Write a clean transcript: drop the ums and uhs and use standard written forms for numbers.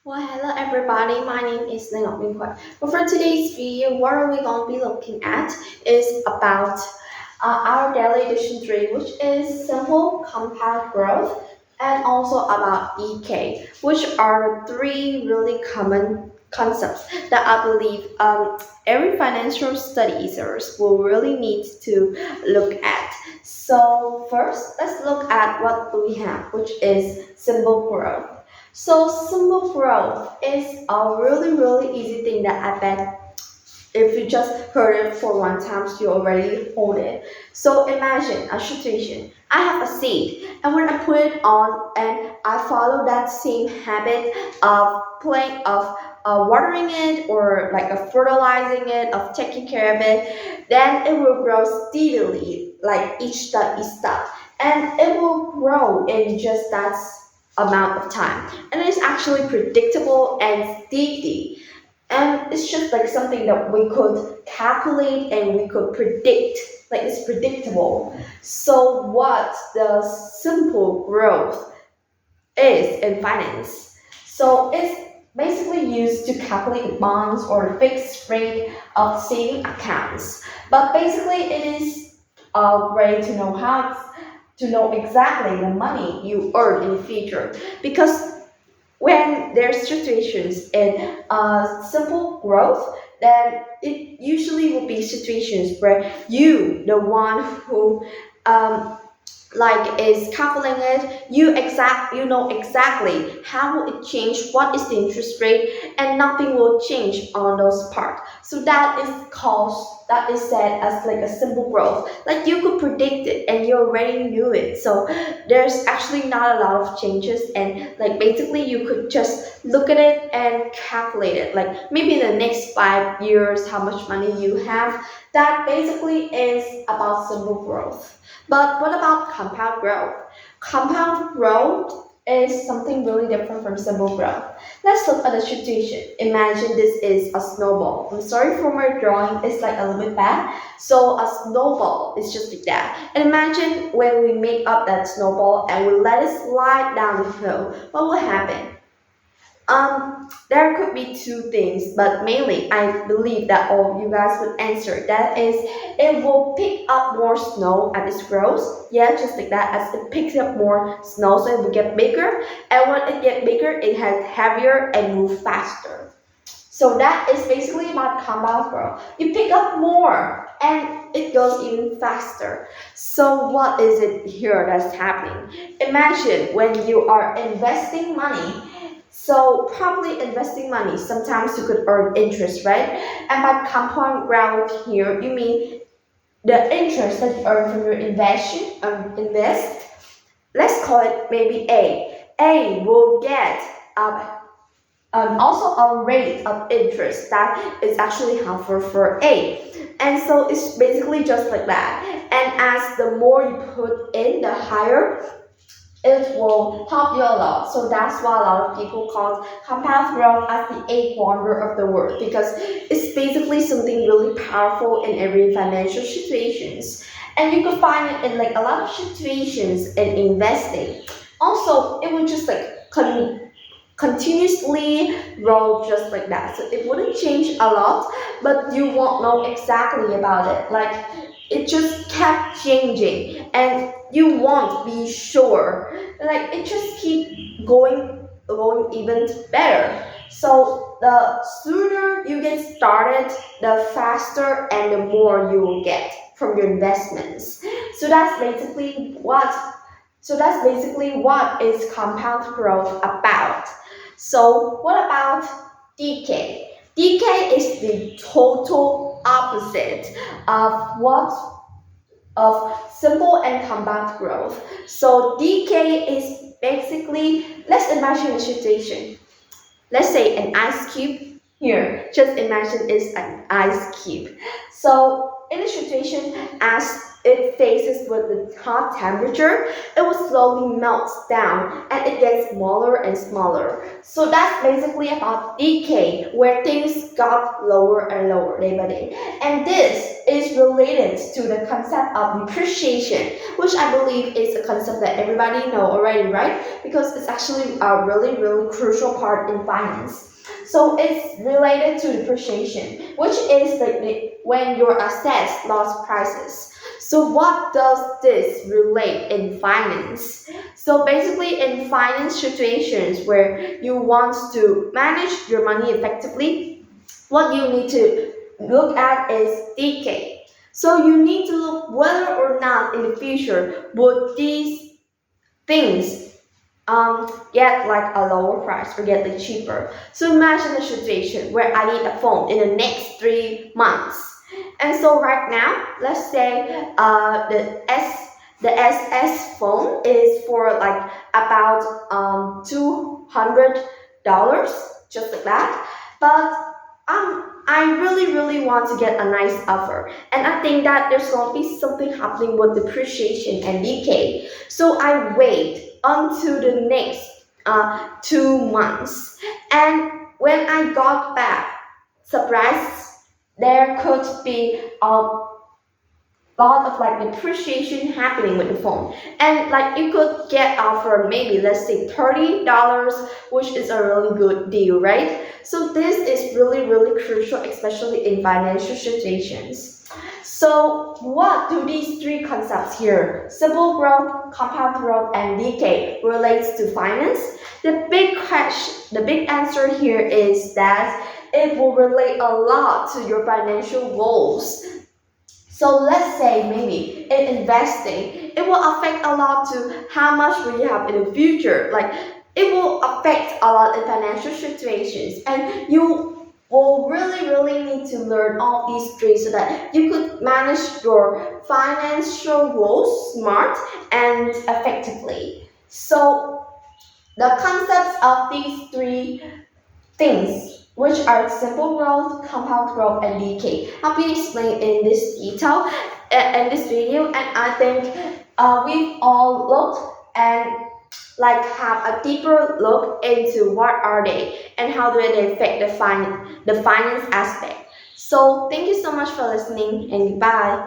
Well, hello everybody. My name is Lena Minkwai. But for today's video, what are we going to be looking at is about our daily addition tree, which is simple compound growth, and also about decay, which are the three really common concepts that I believe every financial studies will really need to look at. So first, let's look at what we have, which is simple growth. So symbol growth is a really easy thing that I bet if you just heard it for one time, you already hold it. So imagine a situation. I have a seed, and when I put it on and I follow that same habit of playing of watering it or like fertilizing it, of taking care of it, then it will grow steadily, like each step is step, and it will grow in just that amount of time. And it's actually predictable and steady, and it's just like something that we could calculate and we could predict, like it's predictable. So what the simple growth is in finance, so it's basically used to calculate bonds or fixed rate of saving accounts, but basically it is a way to know to know exactly the money you earn in the future, because when there's situations in simple growth, then it usually will be situations where the one who um, like is calculating it, you know exactly how will it change, what is the interest rate, and nothing will change on those parts. So that is said as like a simple growth, like you could predict it and you already knew it. So there's actually not a lot of changes, and like basically you could just look at it and calculate it, like maybe in the next 5 years how much money you have. That basically is about simple growth. But what about compound growth? Compound growth is something really different from simple growth. Let's look at the situation. Imagine this is a snowball. I'm sorry for my drawing, it's like a little bit bad. So a snowball is just like that. And imagine when we make up that snowball and we let it slide down the hill, what will happen? There could be two things, but mainly I believe that all you guys would answer. That is, it will pick up more snow as it grows. Yeah, just like that, as it picks up more snow, so it will get bigger. And when it gets bigger, it has heavier and move faster. So that is basically about compound growth. You pick up more and it goes even faster. So what is it here that's happening? Imagine when you are investing money. So probably investing money, sometimes you could earn interest, right? And by compound growth here, you mean the interest that you earn from your invest. Let's call it maybe A. A will get also a rate of interest that is actually helpful for A. And so it's basically just like that. And as the more you put in, the higher it will help you a lot. So that's why a lot of people call compound growth as the eighth wonder of the world, because it's basically something really powerful in every financial situations. And you can find it in like a lot of situations in investing. Also, it will just like continuously roll just like that. So it wouldn't change a lot, but you won't know exactly about it. Like it just kept changing and you won't be sure. Like it just keep going even better. So the sooner you get started, the faster and the more you will get from your investments. So that's basically what is compound growth about. So what about decay? Decay is the total opposite of simple and compound growth. So decay is basically, let's imagine a situation. Let's say an ice cube here. Just imagine it's an ice cube. So in a situation, as it faces with the hot temperature, it will slowly melt down and it gets smaller and smaller. So that's basically about decay, where things got lower and lower day by day. And this is related to the concept of depreciation, which I believe is a concept that everybody know already, right? Because it's actually a really, really crucial part in finance. So it's related to depreciation, which is when your assets lost prices. So what does this relate in finance? So basically in finance situations where you want to manage your money effectively, what you need to look at is decay. So you need to look whether or not in the future would these things get like a lower price or get like cheaper. So imagine a situation where I need a phone in the next 3 months. And so right now, let's say the SS phone is for like about $200, just like that. But I really want to get a nice offer, and I think that there's going to be something happening with depreciation and decay. So I wait until the next 2 months, and when I got back, surprise, there could be a lot of like depreciation happening with the phone, and like you could get offered maybe let's say $30, which is a really good deal, right? So this is really crucial, especially in financial situations. So what do these three concepts here, simple growth, compound growth, and decay, relates to finance? The big answer here is that it will relate a lot to your financial goals. So let's say maybe in investing, it will affect a lot to how much will you have in the future. Like it will affect a lot in financial situations, and you will really need to learn all these three so that you could manage your financial goals smart and effectively. So the concepts of these three things, which are simple growth, compound growth, and decay, have been explained in this detail in this video, and I think we've all looked and like have a deeper look into what are they and how do they affect the finance aspect. So thank you so much for listening, and goodbye.